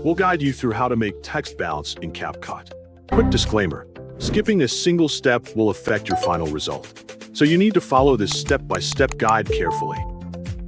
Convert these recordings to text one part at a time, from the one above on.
We'll guide you through how to make text bounce in CapCut. Quick disclaimer: skipping a single step will affect your final result, so you need to follow this step-by-step guide carefully.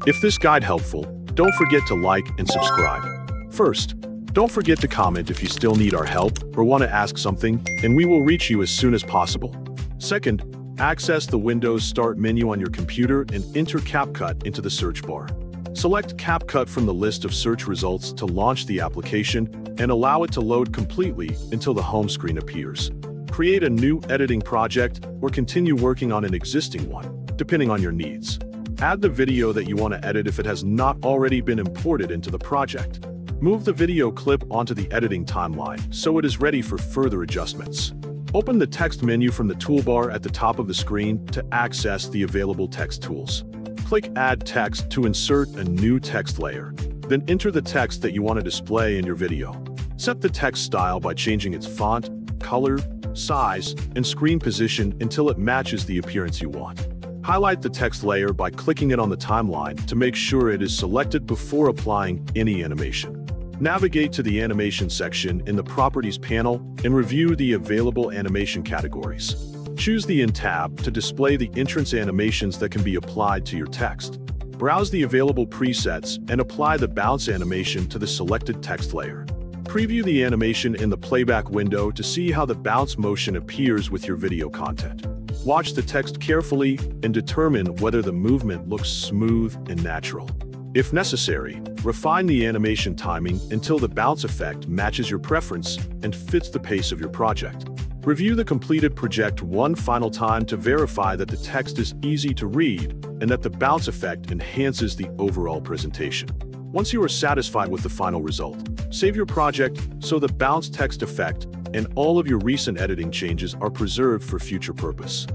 If this guide helpful, don't forget to like and subscribe. First, don't forget to comment if you still need our help or want to ask something, and we will reach you as soon as possible. Second, access the Windows Start menu on your computer and enter CapCut into the search bar. Select CapCut from the list of search results to launch the application and allow it to load completely until the home screen appears. Create a new editing project or continue working on an existing one, depending on your needs. Add the video that you want to edit if it has not already been imported into the project. Move the video clip onto the editing timeline so it is ready for further adjustments. Open the text menu from the toolbar at the top of the screen to access the available text tools. Click Add Text to insert a new text layer. Then enter the text that you want to display in your video. Set the text style by changing its font, color, size, and screen position until it matches the appearance you want. Highlight the text layer by clicking it on the timeline to make sure it is selected before applying any animation. Navigate to the Animation section in the Properties panel and review the available animation categories. Choose the In tab to display the entrance animations that can be applied to your text. Browse the available presets and apply the bounce animation to the selected text layer. Preview the animation in the playback window to see how the bounce motion appears with your video content. Watch the text carefully and determine whether the movement looks smooth and natural. If necessary, refine the animation timing until the bounce effect matches your preference and fits the pace of your project. Review the completed project one final time to verify that the text is easy to read and that the bounce effect enhances the overall presentation. Once you are satisfied with the final result, save your project so the bounce text effect and all of your recent editing changes are preserved for future purpose.